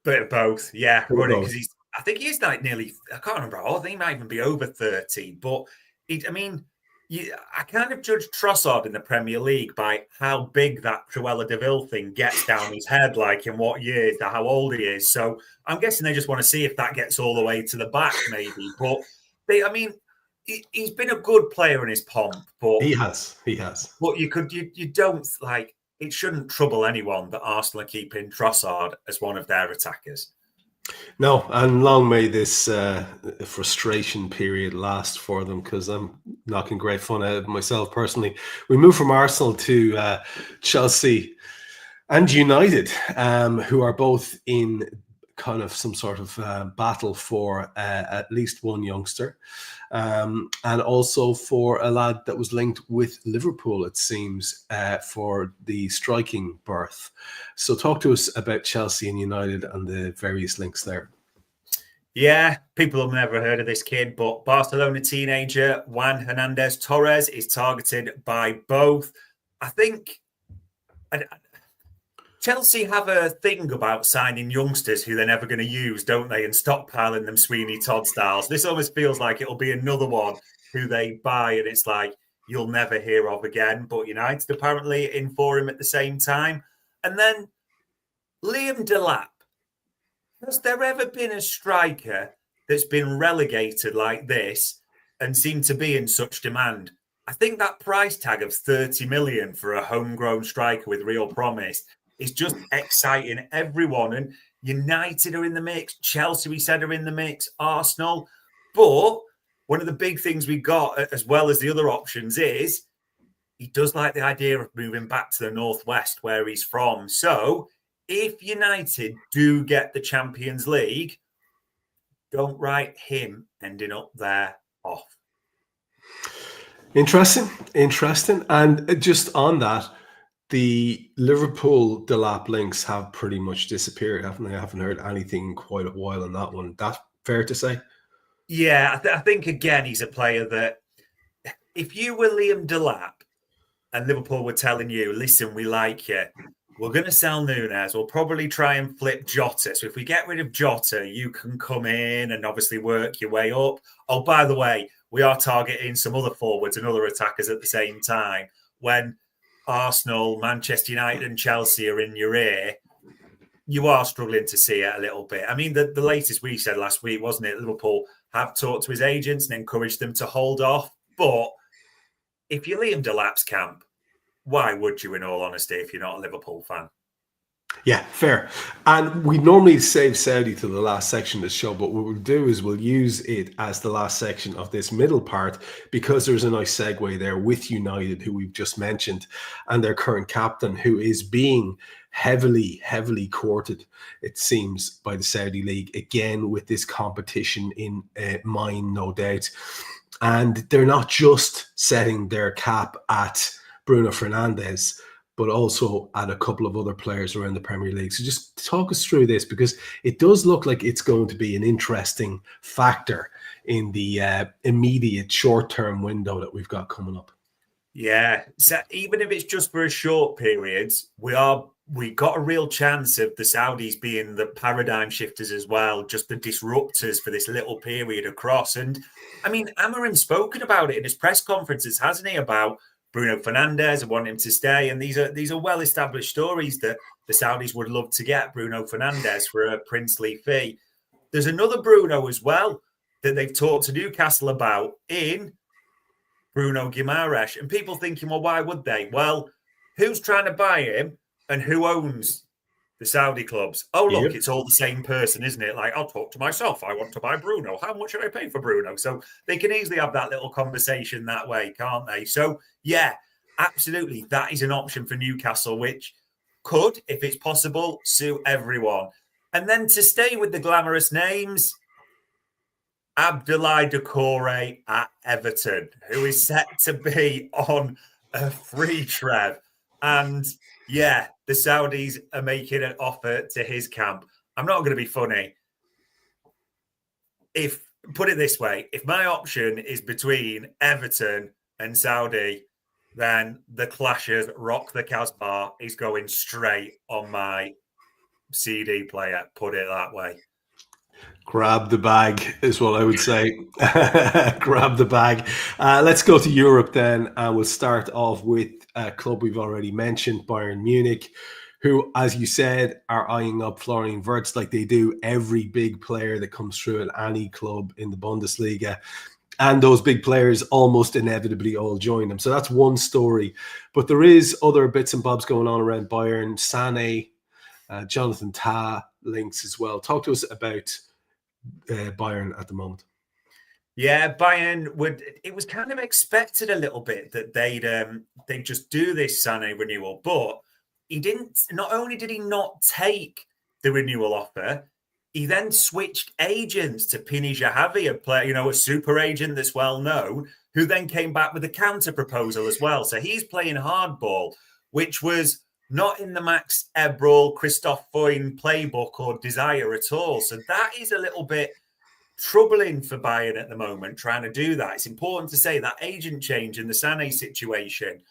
Bit of both, yeah. Running because I think he's like nearly. I can't remember. I think he might even be over 30. But I kind of judge Trossard in the Premier League by how big that Cruella de Vil thing gets down his head, like in what years, how old he is. So I'm guessing they just want to see if that gets all the way to the back, maybe. But he's been a good player in his pomp, but he has. But you don't like. It shouldn't trouble anyone that Arsenal are keeping Trossard as one of their attackers. No, and long may this frustration period last for them, because I'm knocking great fun out of myself personally. We move from Arsenal to Chelsea and United, who are both in kind of some sort of battle for at least one youngster, and also for a lad that was linked with Liverpool, it seems, for the striking berth. So talk to us about Chelsea and United and the various links there. Yeah, people have never heard of this kid, but Barcelona teenager Juan Hernandez Torres is targeted by both. I think Chelsea have a thing about signing youngsters who they're never going to use, don't they? And stockpiling them Sweeney Todd styles. This almost feels like it'll be another one who they buy and it's like you'll never hear of again. But United apparently in for him at the same time. And then Liam Delap. Has there ever been a striker that's been relegated like this and seemed to be in such demand? I think that price tag of 30 million for a homegrown striker with real promise is just exciting everyone. And United are in the mix. Chelsea, we said, are in the mix. Arsenal. But one of the big things we got, as well as the other options, is he does like the idea of moving back to the Northwest where he's from. So if United do get the Champions League, don't write him ending up there off. Interesting. And just on that, the Liverpool Delap links have pretty much disappeared, haven't they? I haven't heard anything in quite a while on that one. That fair to say? Yeah, I think again he's a player that if you were Liam Delap and Liverpool were telling you, listen, we like you, we're going to sell Nunez, we'll probably try and flip Jota. So if we get rid of Jota, you can come in and obviously work your way up. Oh, by the way, we are targeting some other forwards and other attackers at the same time. When Arsenal, Manchester United and Chelsea are in your ear, you are struggling to see it a little bit. I mean, the latest we said last week, wasn't it? Liverpool have talked to his agents and encouraged them to hold off. But if you're Liam Delap's camp, why would you, in all honesty, if you're not a Liverpool fan? Yeah, fair. And we normally save Saudi to the last section of the show, but what we'll do is we'll use it as the last section of this middle part because there's a nice segue there with United, who we've just mentioned, and their current captain, who is being heavily courted, it seems, by the Saudi League, again, with this competition in mind, no doubt. And they're not just setting their cap at Bruno Fernandes, but also at a couple of other players around the Premier League. So just talk us through this, because it does look like it's going to be an interesting factor in the immediate short-term window that we've got coming up. Yeah, so even if it's just for a short period, we got a real chance of the Saudis being the paradigm shifters as well, just the disruptors for this little period across. And I mean, Amorim's spoken about it in his press conferences, hasn't he, about Bruno Fernandes and want him to stay. And these are well-established stories that the Saudis would love to get Bruno Fernandes for a princely fee. There's another Bruno as well that they've talked to Newcastle about in Bruno Guimaraes. And people thinking, well, why would they? Well, who's trying to buy him and who owns the Saudi clubs? Oh, look, It's all the same person, isn't it? Like, I'll talk to myself. I want to buy Bruno. How much should I pay for Bruno? So they can easily have that little conversation that way, can't they? So, yeah, absolutely. That is an option for Newcastle, which could, if it's possible, suit everyone. And then to stay with the glamorous names, Abdoulaye Doucouré at Everton, who is set to be on a free, Trev. And yeah, the Saudis are making an offer to his camp. I'm not going to be funny. Put it this way, if my option is between Everton and Saudi, then the Clashers Rock the Casbah is going straight on my CD player, put it that way. Grab the bag is what I would say. Grab the bag. Let's go to Europe then, and we'll start off with a club we've already mentioned, Bayern Munich, who, as you said, are eyeing up Florian Wirtz like they do every big player that comes through at any club in the Bundesliga. And those big players almost inevitably all join them. So that's one story. But there is other bits and bobs going on around Bayern. Sané, Jonathan Tah links as well. Talk to us about Bayern at the moment. Yeah, Bayern it was kind of expected a little bit that they'd just do this Sané renewal, but he didn't. Not only did he not take the renewal offer, he then switched agents to Pini Zahavi, a player, a super agent that's well known, who then came back with a counter proposal as well. So he's playing hardball, which was not in the Max Eberl, Christoph Foyne playbook or desire at all. So that is a little bit troubling for Bayern at the moment, trying to do that. It's important to say that agent change in the Sané situation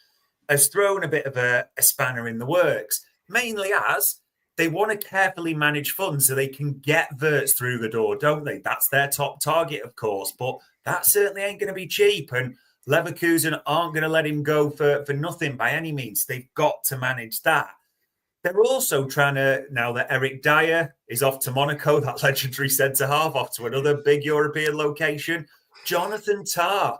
has thrown a bit of a spanner in the works, mainly as they want to carefully manage funds so they can get Wirtz through the door, don't they? That's their top target, of course, but that certainly ain't going to be cheap. And Leverkusen aren't going to let him go for nothing by any means. They've got to manage that. They're also trying to, now that Eric Dyer is off to Monaco, that legendary centre-half, off to another big European location, Jonathan Tah,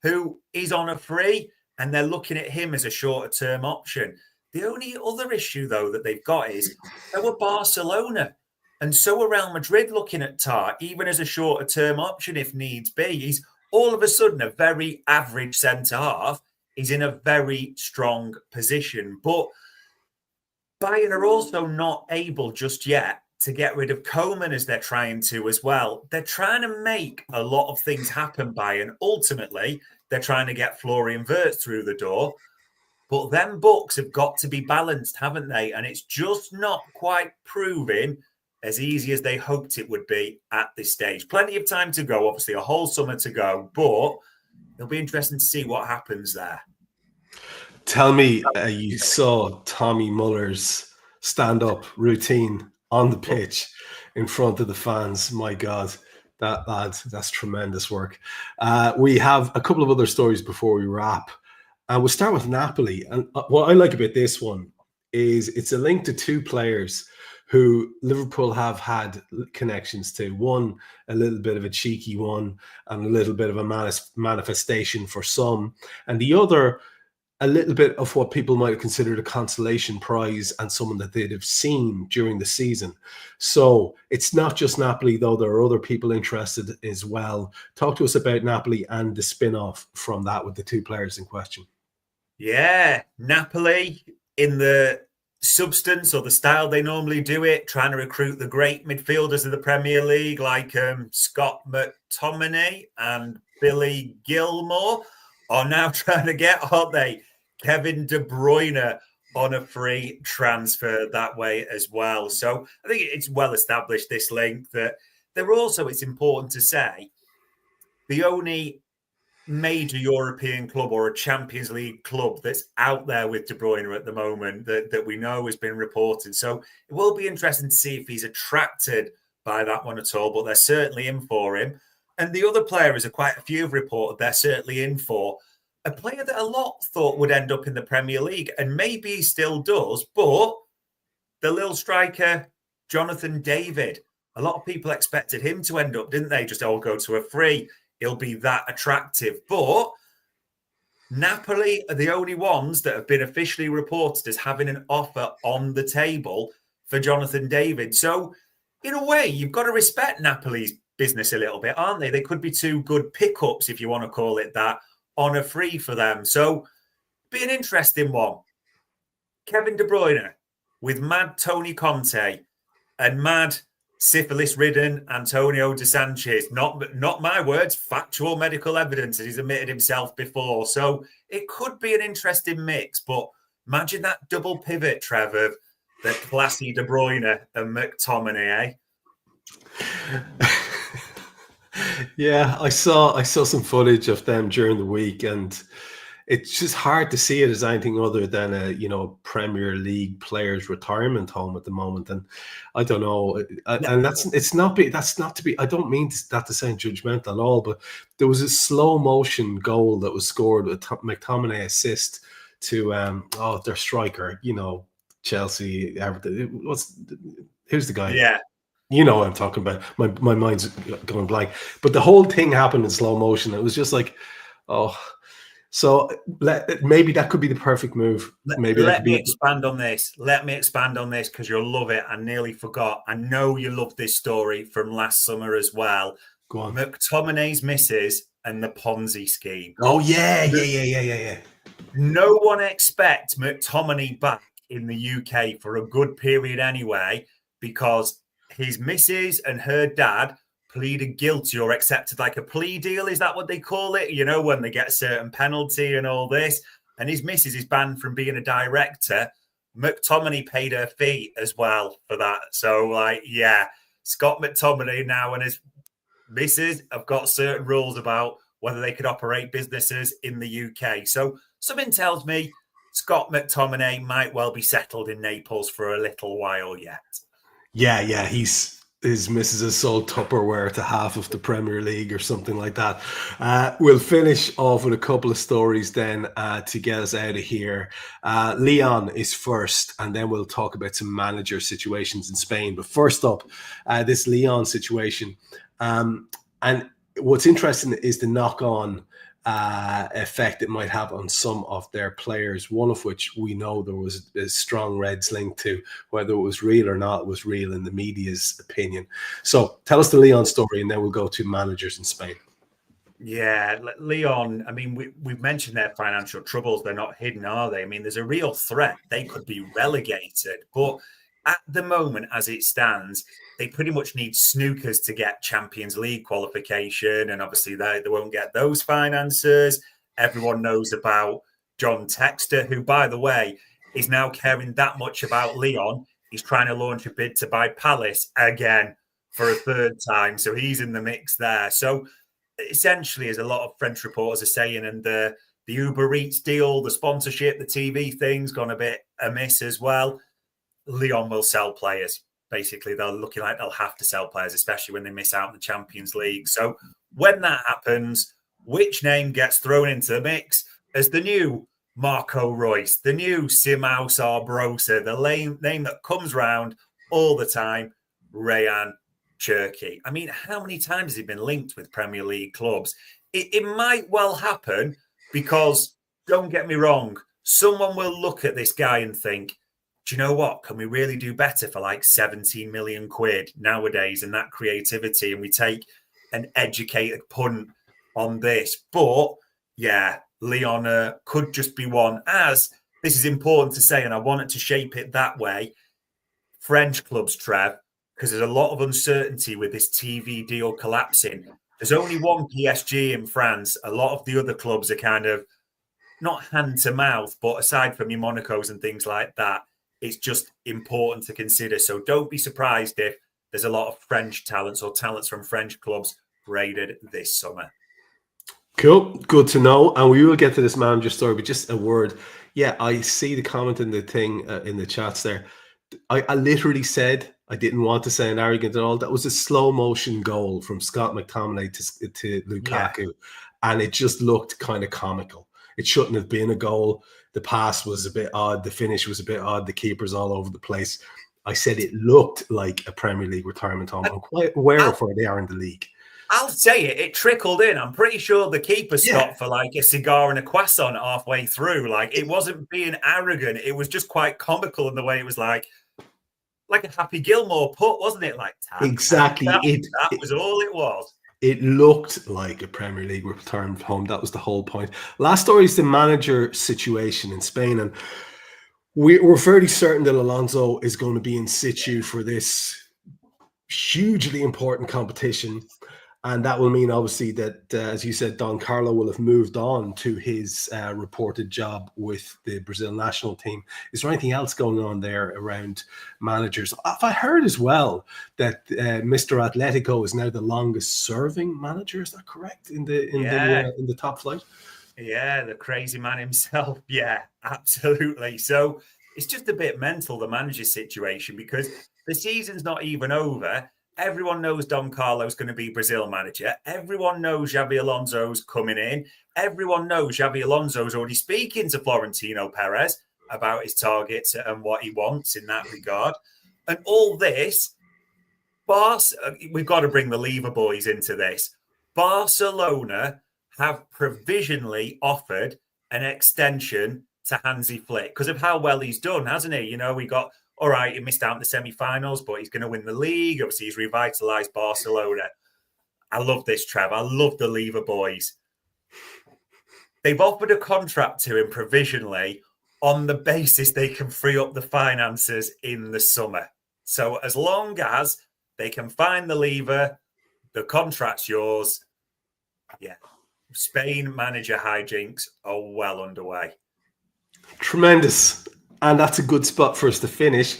who is on a free, and they're looking at him as a shorter-term option. The only other issue, though, that they've got is there were Barcelona, and so are Real Madrid looking at Tah, even as a shorter-term option if needs be. He's all of a sudden a very average centre-half. He's in a very strong position, but Bayern are also not able just yet to get rid of Coman as they're trying to as well. They're trying to make a lot of things happen, Bayern. Ultimately, they're trying to get Florian Wirtz through the door. But them books have got to be balanced, haven't they? And it's just not quite proving as easy as they hoped it would be at this stage. Plenty of time to go, obviously, a whole summer to go, but it'll be interesting to see what happens there. Tell me you saw Tommy Muller's stand-up routine on the pitch in front of the fans. My God, that lad, that's tremendous work. We have a couple of other stories before we wrap. And we'll start with Napoli. And what I like about this one is it's a link to two players who Liverpool have had connections to. One, a little bit of a cheeky one and a little bit of a manifestation for some. And the other, a little bit of what people might have considered a consolation prize and someone that they'd have seen during the season. So it's not just Napoli, though. There are other people interested as well. Talk to us about Napoli and the spin-off from that with the two players in question. Yeah, Napoli in the substance or the style they normally do it, trying to recruit the great midfielders of the Premier League like Scott McTominay and Billy Gilmore are now trying to get, aren't they, Kevin De Bruyne on a free transfer that way as well. So I think it's well established, this link, that they're also, it's important to say, the only major European club or a Champions League club that's out there with De Bruyne at the moment that we know has been reported. So it will be interesting to see if he's attracted by that one at all, but they're certainly in for him. And the other players, quite a few have reported they're certainly in for a player that a lot thought would end up in the Premier League, and maybe he still does, but the little striker, Jonathan David, a lot of people expected him to end up, didn't they? Just all go to a free. He'll be that attractive. But Napoli are the only ones that have been officially reported as having an offer on the table for Jonathan David. So, in a way, you've got to respect Napoli's business a little bit, aren't they? They could be two good pickups, if you want to call it that, on a free for them. So, be an interesting one. Kevin De Bruyne with mad Tony Conte and mad syphilis-ridden Antonio De Sanchez. Not my words, factual medical evidence, as he's admitted himself before. So it could be an interesting mix, but imagine that double pivot, Trevor, the classy De Bruyne and McTominay, Yeah, I saw some footage of them during the week, and it's just hard to see it as anything other than a Premier League players' retirement home at the moment. And I don't know, and that's not to be. I don't mean that to sound judgmental at all, but there was a slow motion goal that was scored with McTominay assist to their striker, Chelsea, Everton. Who's the guy? Yeah. You know what I'm talking about. My mind's going blank. But the whole thing happened in slow motion. It was just like, oh. So maybe that could be the perfect move. Let me expand on this because you'll love it. I nearly forgot. I know you love this story from last summer as well. Go on. McTominay's misses and the Ponzi scheme. Oh, yeah. No one expects McTominay back in the UK for a good period anyway, because his missus and her dad pleaded guilty or accepted like a plea deal. Is that what they call it? When they get a certain penalty and all this. And his missus is banned from being a director. McTominay paid her fee as well for that. So, Scott McTominay now and his missus have got certain rules about whether they could operate businesses in the UK. So something tells me Scott McTominay might well be settled in Naples for a little while yet. Yeah, his missus has sold Tupperware to half of the Premier League or something like that. We'll finish off with a couple of stories then to get us out of here. Lyon is first, and then we'll talk about some manager situations in Spain. But first up, this Lyon situation. And what's interesting is the knock-on effect it might have on some of their players, one of which we know there was a strong Reds link to. Whether it was real or not, it was real in the media's opinion. So tell us the Lyon story, and then we'll go to managers in Spain. Yeah, Lyon, I mean, we've mentioned their financial troubles. They're not hidden, are they? I mean, there's a real threat. They could be relegated. But At the moment, as it stands, they pretty much need snookers to get Champions League qualification. And obviously they won't get those finances. Everyone knows about John Textor, who, by the way, is now caring that much about Lyon. He's trying to launch a bid to buy Palace again for a third time. So he's in the mix there. So essentially, as a lot of French reporters are saying, and the Uber Eats deal, the sponsorship, the TV thing's gone a bit amiss as well. Lyon will sell players. Basically, they're looking like they'll have to sell players, especially when they miss out on the Champions League. So when that happens, which name gets thrown into the mix as the new Marco Reus, the new Simão Sabrosa, the name that comes round all the time, Rayan Cherki? I mean, how many times has he been linked with Premier League clubs? It might well happen because, don't get me wrong, someone will look at this guy and think, do you know what? Can we really do better for like 17 million quid nowadays and that creativity? And we take an educated punt on this. But yeah, Lyon could just be one, as this is important to say, and I wanted to shape it that way. French clubs, Trev, because there's a lot of uncertainty with this TV deal collapsing. There's only one PSG in France. A lot of the other clubs are kind of not hand to mouth, but aside from your Monacos and things like that, it's just important to consider. So don't be surprised if there's a lot of French talents or talents from French clubs raided this summer. Cool. Good to know. And we will get to this manager story, but just a word. Yeah, I see the comment in the thing in the chats there. I literally said, I didn't want to sound arrogant at all. That was a slow motion goal from Scott McTominay to Lukaku. Yeah. And it just looked kind of comical. It shouldn't have been a goal. The pass was a bit odd. The finish was a bit odd. The keeper's all over the place. I said it looked like a Premier League retirement home. I'm quite aware of where they are in the league. I'll say it trickled in. I'm pretty sure the keeper stopped for like a cigar and a croissant halfway through. Like, it wasn't being arrogant. It was just quite comical in the way it was like a Happy Gilmore put, wasn't it? Like, exactly. That was all it was. It looked like a Premier League return home. That was the whole point. Last story is the manager situation in Spain. And we're fairly certain that Alonso is going to be in situ for this hugely important competition. And that will mean, obviously, that, as you said, Don Carlo will have moved on to his reported job with the Brazil national team. Is there anything else going on there around managers? I heard as well that Mr. Atletico is now the longest-serving manager. Is that correct in the top flight? Yeah, the crazy man himself. Yeah, absolutely. So it's just a bit mental, the manager situation, because the season's not even over. Everyone knows Don Carlo's going to be Brazil manager. Everyone knows Xabi Alonso's coming in. Everyone knows Xabi Alonso's already speaking to Florentino Perez about his targets and what he wants in that regard. And all this, we've got to bring the Lever boys into this. Barcelona have provisionally offered an extension to Hansi Flick because of how well he's done, hasn't he? You know, we got... All right, he missed out in the semi-finals, but he's going to win the league. Obviously, he's revitalised Barcelona. I love this, Trev. I love the Lever boys. They've offered a contract to him provisionally on the basis they can free up the finances in the summer. So as long as they can find the Lever, the contract's yours. Yeah. Spain manager hijinks are well underway. Tremendous. And that's a good spot for us to finish.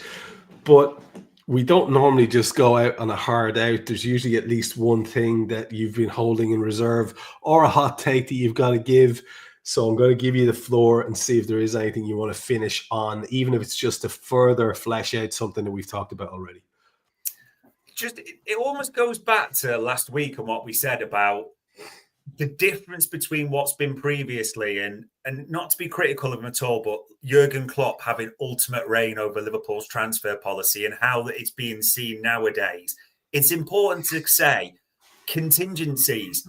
But we don't normally just go out on a hard out. There's usually at least one thing that you've been holding in reserve or a hot take that you've got to give. So I'm going to give you the floor and see if there is anything you want to finish on, even if it's just to further flesh out something that we've talked about already. Just, it almost goes back to last week and what we said about the difference between what's been previously and not to be critical of him at all, but Jurgen Klopp having ultimate reign over Liverpool's transfer policy and how it's being seen nowadays. It's important to say contingencies.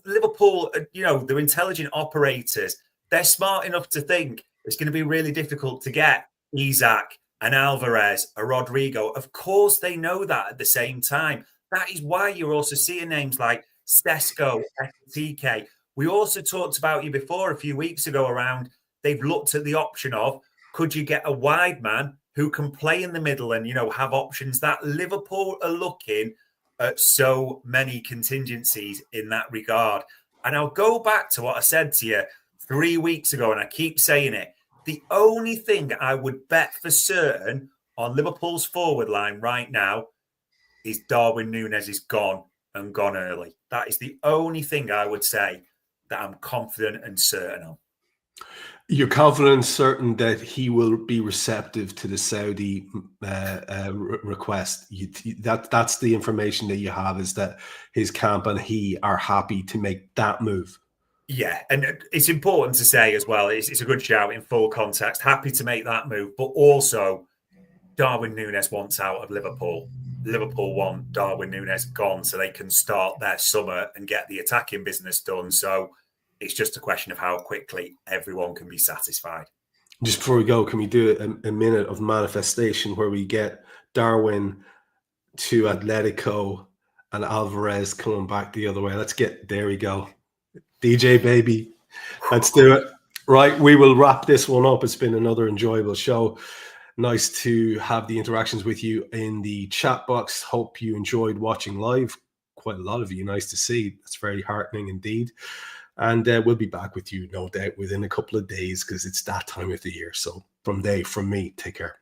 Liverpool, they're intelligent operators. They're smart enough to think it's going to be really difficult to get Isak, an Alvarez, a Rodrygo. Of course, they know that at the same time. That is why you're also seeing names like Sesko, TK. We also talked about you before a few weeks ago around they've looked at the option of could you get a wide man who can play in the middle and, have options. That Liverpool are looking at so many contingencies in that regard. And I'll go back to what I said to you 3 weeks ago, and I keep saying it. The only thing I would bet for certain on Liverpool's forward line right now is Darwin Nunez is gone and gone early. That is the only thing I would say that I'm confident and certain of. You're confident and certain that he will be receptive to the Saudi request. That's the information that you have, is that his camp and he are happy to make that move. Yeah, and it's important to say as well, it's a good shout in full context. Happy to make that move, but also Darwin Nunez wants out of Liverpool. Liverpool want Darwin Nunez gone so they can start their summer and get the attacking business done. So it's just a question of how quickly everyone can be satisfied. Just before we go, can we do a minute of manifestation where we get Darwin to Atletico and Alvarez coming back the other way? There we go. DJ, baby. Let's do it. Right, we will wrap this one up. It's been another enjoyable show. Nice to have the interactions with you in the chat box. Hope you enjoyed watching live. Quite a lot of you. Nice to see. It's very heartening indeed. And we'll be back with you, no doubt, within a couple of days, because it's that time of the year. So from me, take care.